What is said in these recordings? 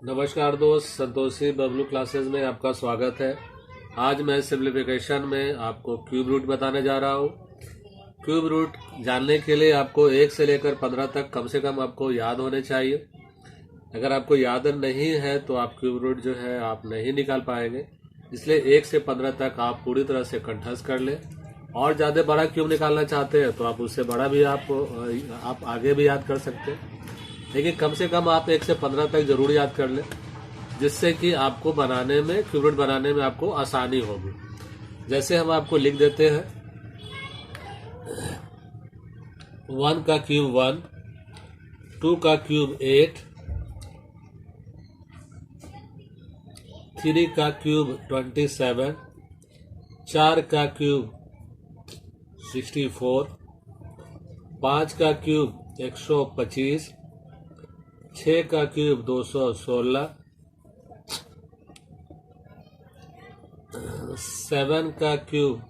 नमस्कार दोस्त, संतोषी बबलू क्लासेस में आपका स्वागत है। आज मैं सिंप्लीफिकेशन में आपको क्यूब रूट बताने जा रहा हूँ। क्यूब रूट जानने के लिए आपको 1 से लेकर 15 तक कम से कम आपको याद होने चाहिए। अगर आपको याद नहीं है तो आप क्यूब रूट जो है आप नहीं निकाल पाएंगे। इसलिए 1 से 15 तक आप पूरी तरह से कंठस्थ कर लें। और ज़्यादा बड़ा क्यूब निकालना चाहते हैं तो आप उससे बड़ा भी आप आगे भी याद कर सकते हैं, लेकिन कम से कम आप 1 से 15 तक जरूर याद कर लें, जिससे कि आपको बनाने में क्यूब रूट बनाने में आपको आसानी होगी। जैसे हम आपको लिख देते हैं 1 का क्यूब 1, 2 का क्यूब 8, 3 का क्यूब 27, 4 का क्यूब 64, 5 का क्यूब 125, 6 का क्यूब 216, 7 का क्यूब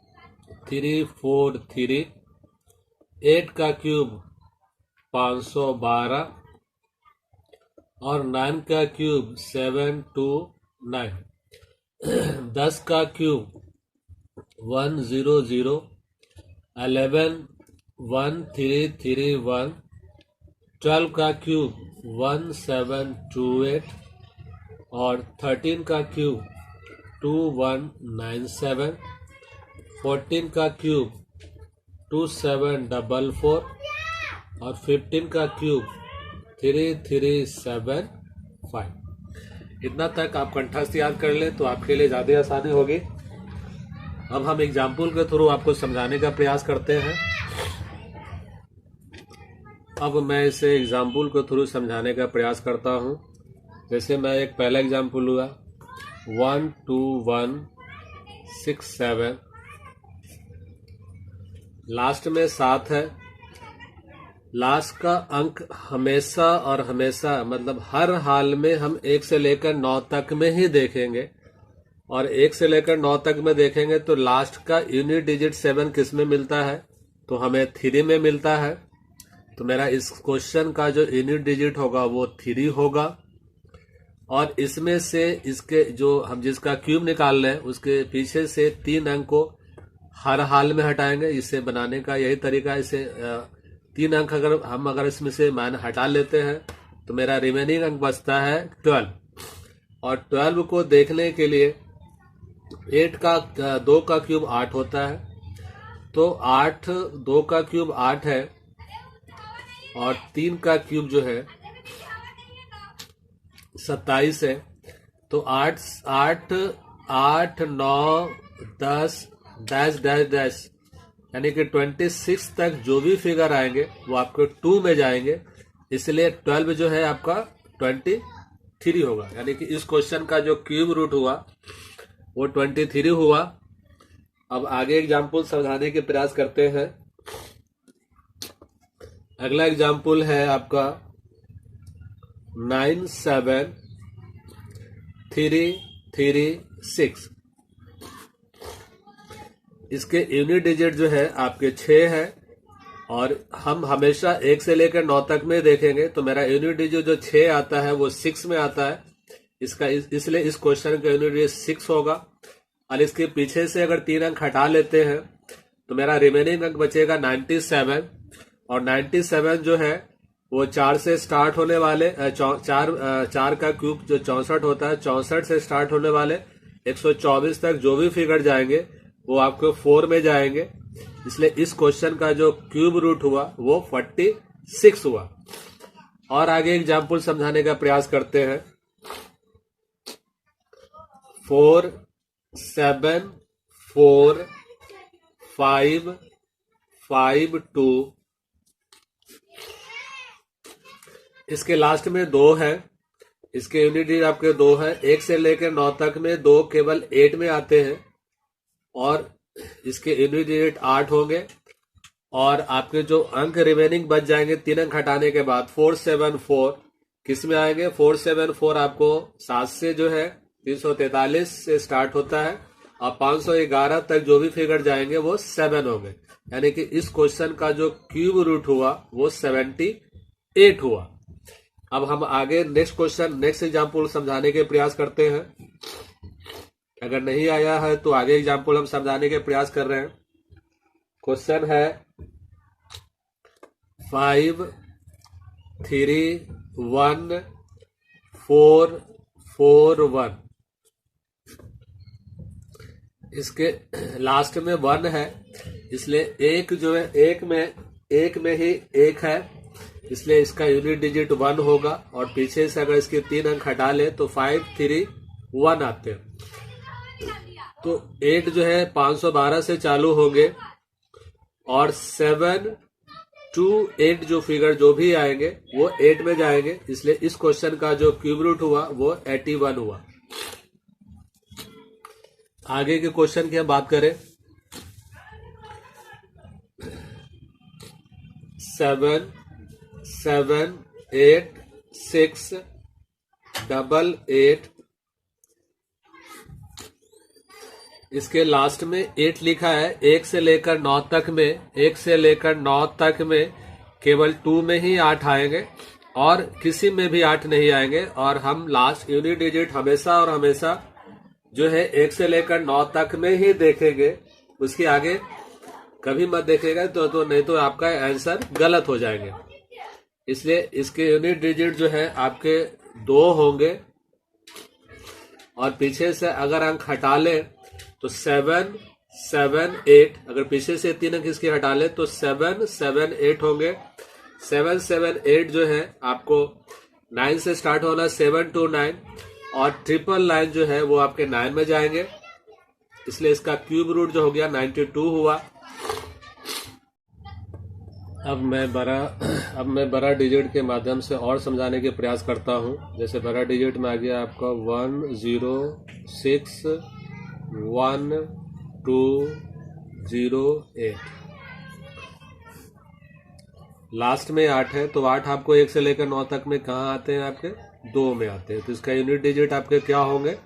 343, 8 का क्यूब 512 और 9 का क्यूब 729, 10 का क्यूब 100, 11 1331, 12 का क्यूब 1728 और 13 का क्यूब 2197, 14 का क्यूब 2744 और 15 का क्यूब 3375। इतना तक आप कंठस्थ याद कर ले तो आपके लिए ज़्यादा आसानी होगी। अब हम एग्जाम्पल के थ्रू आपको समझाने का प्रयास करते हैं। अब मैं इसे एग्जाम्पल के थ्रू समझाने का प्रयास करता हूँ। जैसे मैं एक पहला एग्जाम्पल हुआ 1 2 1 6 7, लास्ट में 7 है। लास्ट का अंक हमेशा और हमेशा मतलब हर हाल में हम 1 से लेकर 9 तक में ही देखेंगे, और 1 से लेकर 9 तक में देखेंगे तो लास्ट का यूनिट डिजिट 7 किस में मिलता है, तो हमें 3 में मिलता है। तो मेरा इस क्वेश्चन का जो यूनिट डिजिट होगा वो 3 होगा, और इसमें से इसके जो हम जिसका क्यूब निकाल रहे हैं उसके पीछे से 3 अंक को हर हाल में हटाएंगे। इसे बनाने का यही तरीका है। इसे 3 अंक अगर इसमें से मान हटा लेते हैं तो मेरा रिमेनिंग अंक बचता है 12, और 12 को देखने के लिए 8 का 2 का क्यूब 8 होता है, तो 8 2 का क्यूब 8 है और 3 का क्यूब जो है 27 है। तो 8 8 8 9 10 डैश डैश डैश यानी कि 26 तक जो भी फिगर आएंगे वो आपके 2 में जाएंगे। इसलिए 12 जो है आपका 23 होगा। यानी कि इस क्वेश्चन का जो क्यूब रूट हुआ वो 23 हुआ। अब आगे एग्जाम्पल समझाने के प्रयास करते हैं। अगला एग्जाम्पल है आपका 97336। इसके यूनिट डिजिट जो है आपके 6 है, और हम हमेशा 1 से लेकर 9 तक में देखेंगे तो मेरा यूनिट डिजिट जो 6 आता है वो 6 में आता है। इसलिए इस क्वेश्चन का यूनिट डिजिट 6 होगा। और इसके पीछे से अगर 3 अंक हटा लेते हैं तो मेरा रिमेनिंग अंक बचेगा 97, और 97 जो है वो 4 से स्टार्ट होने वाले 4 का क्यूब जो 64 होता है, 64 से स्टार्ट होने वाले 124 तक जो भी फिगर जाएंगे वो आपको 4 में जाएंगे। इसलिए इस क्वेश्चन का जो क्यूब रूट हुआ वो 46 हुआ। और आगे एग्जाम्पल समझाने का प्रयास करते हैं 4 7 4 5 5 2। इसके लास्ट में 2 है। इसके यूनिट डिजिट आपके 2 है। 1 से लेकर 9 तक में 2 केवल 8 में आते हैं, और इसके यूनिट डिजिट 8 होंगे। और आपके जो अंक रिमेनिंग बच जाएंगे 3 अंक हटाने के बाद 474 किस में आएंगे। 474 आपको 7 से जो है 343 से स्टार्ट होता है, और 511 तक जो भी फिगर जाएंगे वो 7 होंगे। यानी कि इस क्वेश्चन का जो क्यूब रूट हुआ वो 78 हुआ। अब हम आगे नेक्स्ट एग्जाम्पल समझाने के प्रयास करते हैं। अगर नहीं आया है तो आगे एग्जाम्पल हम समझाने के प्रयास कर रहे हैं। क्वेश्चन है 5 3 1 4 4 1। इसके लास्ट में 1 है, इसलिए एक जो है एक में ही एक है, इसलिए इसका यूनिट डिजिट 1 होगा। और पीछे से अगर इसके 3 अंक हटा ले तो 5 3 1 आते हैं। तो 8 जो है 512 से चालू होंगे और 7 2 8 जो फिगर जो भी आएंगे वो 8 में जाएंगे, इसलिए इस क्वेश्चन का जो क्यूब रूट हुआ वो 81 हुआ। आगे के क्वेश्चन की हम बात करें 7 7 8 6 8 8। इसके लास्ट में 8 लिखा है। 1 से लेकर 9 तक में केवल 2 में ही 8 आएंगे और किसी में भी 8 नहीं आएंगे। और हम लास्ट यूनिट डिजिट हमेशा और हमेशा जो है 1 से लेकर 9 तक में ही देखेंगे, उसके आगे कभी मत देखेगा तो नहीं तो आपका आंसर गलत हो जाएंगे। इसलिए इसके यूनिट डिजिट जो है आपके 2 होंगे और पीछे से अगर अंक हटा ले तो 7 7 8। अगर पीछे से 3 अंक इसके हटा ले तो 7 7 8 होंगे। 7 7 8 जो है आपको 9 से स्टार्ट होना 7 to 9 और ट्रिपल लाइन जो है वो आपके 9 में जाएंगे, इसलिए इसका क्यूब रूट जो हो गया 92 हुआ। अब मैं बड़ा डिजिट के माध्यम से और समझाने के प्रयास करता हूं। जैसे बड़ा डिजिट में आ गया आपका 1 0 6 1 2 0 8। लास्ट में 8 है तो 8 आपको 1 से लेकर 9 तक में कहाँ आते हैं, आपके 2 में आते हैं। तो इसका यूनिट डिजिट आपके क्या होंगे,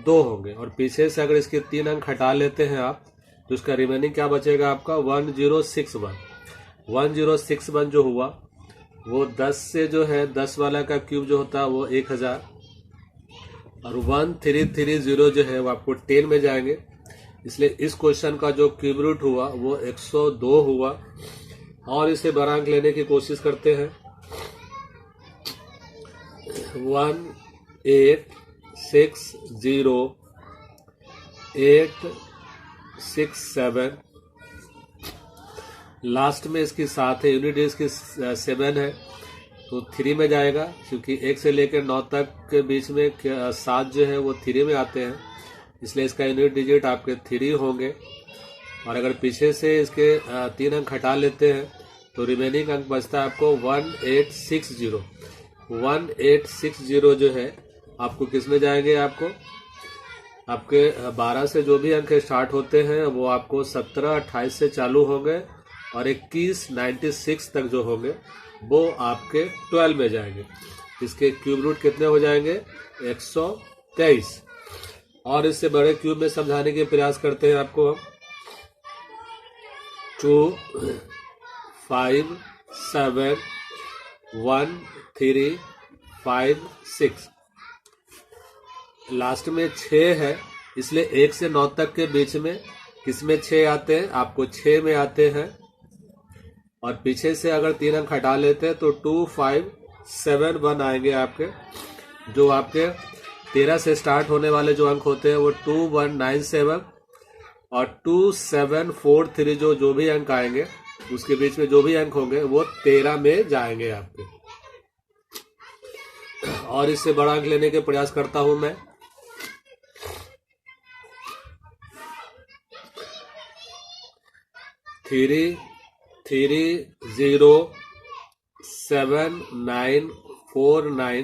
2 होंगे। और पीछे से अगर इसके 3 अंक हटा लेते हैं आप तो इसका रिमेनिंग क्या बचेगा आपका 1061। 1061 जो हुआ वो 10 से जो है 10 वाला का क्यूब जो होता है वो 1000 और 1330 जो है वो आपको 10 में जाएंगे, इसलिए इस क्वेश्चन का जो क्यूब रूट हुआ वो 102 हुआ। और इसे बड़ा अंक लेने की कोशिश करते हैं 1 8 6 0 8 6 7। लास्ट में इसकी 7 है, यूनिट इसकी 7 है तो 3 में जाएगा, क्योंकि 1 से लेकर 9 तक के बीच में 7 जो है वो 3 में आते हैं, इसलिए इसका यूनिट डिजिट आपके 3 होंगे। और अगर पीछे से इसके 3 अंक हटा लेते हैं तो रिमेनिंग अंक बचता है आपको 1860। 1860 जो है आपको किस में जाएंगे, आपके 12 से जो भी अंक स्टार्ट होते हैं वो आपको 17 28 से चालू होंगे और 21 96 तक जो होंगे वो आपके 12 में जाएंगे। इसके क्यूब रूट कितने हो जाएंगे 123। और इससे बड़े क्यूब में समझाने के प्रयास करते हैं आपको हम 2 5 7 1 3 5 6। लास्ट में 6 है, इसलिए 1 से 9 तक के बीच में किसमें 6 आते हैं, आपको 6 में आते हैं। और पीछे से अगर 3 अंक हटा लेते हैं तो 2 5 7 1 आएंगे आपके। जो आपके 13 से स्टार्ट होने वाले जो अंक होते हैं वो 2 1 9 7 और 2 7 4 3 जो भी अंक आएंगे उसके बीच में जो भी अंक होंगे वो 13 में जाएंगे आपके। और इससे बड़ा अंक लेने के प्रयास करता हूं मैं 3 3 0 7 9 4 9।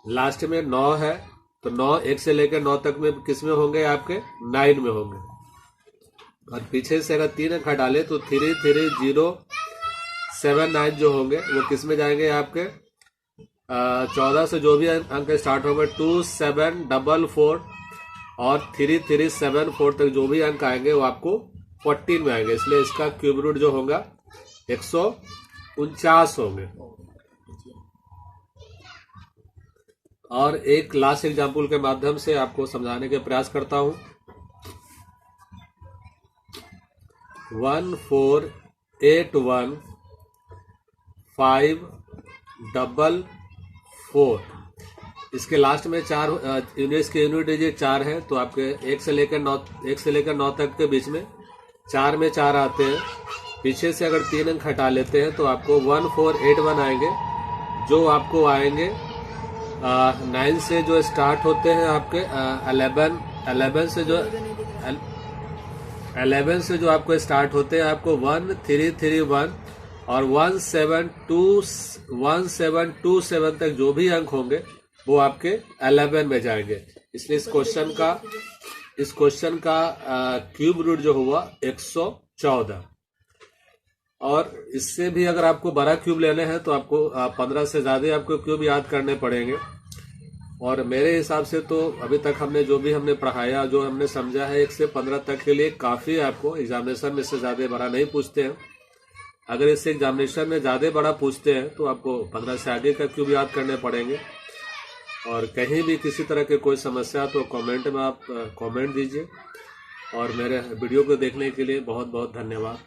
लास्ट में 9 है तो 9 1 से लेकर 9 तक में किस में होंगे, आपके 9 में होंगे। और पीछे से अगर 3 अंक हटा ले तो 3 3 0 7 9 जो होंगे वो किस में जाएंगे, आपके 14 से जो भी अंक स्टार्ट होंगे 2 7 4 4 और 3 3 7 4 तक जो भी अंक आएंगे वो आपको 14 में आएंगे, इसलिए इसका क्यूब रूट जो होगा 149 होंगे। और एक लास्ट एग्जाम्पल के माध्यम से आपको समझाने के प्रयास करता हूं। 1481544। इसके लास्ट में 4 यूनिट्स के यूनिट डिजिट 4 है, तो आपके 1 से लेकर 9 तक के बीच में 4 में 4 आते हैं। पीछे से अगर 3 अंक हटा लेते हैं तो आपको 1481 आएंगे, जो आपको आएंगे 9 से जो स्टार्ट होते हैं आपके 11 से जो आपको स्टार्ट होते हैं आपको 1331 और 1727 तक जो भी अंक होंगे वो आपके 11 में जाएंगे। इसलिए इस क्वेश्चन का क्यूब रूट जो हुआ 114। और इससे भी अगर आपको बड़ा क्यूब लेने हैं तो आपको 15 से ज्यादा आपको क्यूब याद करने पड़ेंगे। और मेरे हिसाब से तो अभी तक हमने पढ़ाया, जो हमने समझा है, 1 से 15 तक के लिए काफी है। आपको एग्जामिनेशन में इससे ज्यादा बड़ा नहीं पूछते हैं। अगर इससे एग्जामिनेशन में ज्यादा बड़ा पूछते हैं तो आपको 15 से आगे का क्यूब याद करने पड़ेंगे। और कहीं भी किसी तरह की कोई समस्या तो कमेंट में आप कमेंट दीजिए। और मेरे वीडियो को देखने के लिए बहुत बहुत धन्यवाद।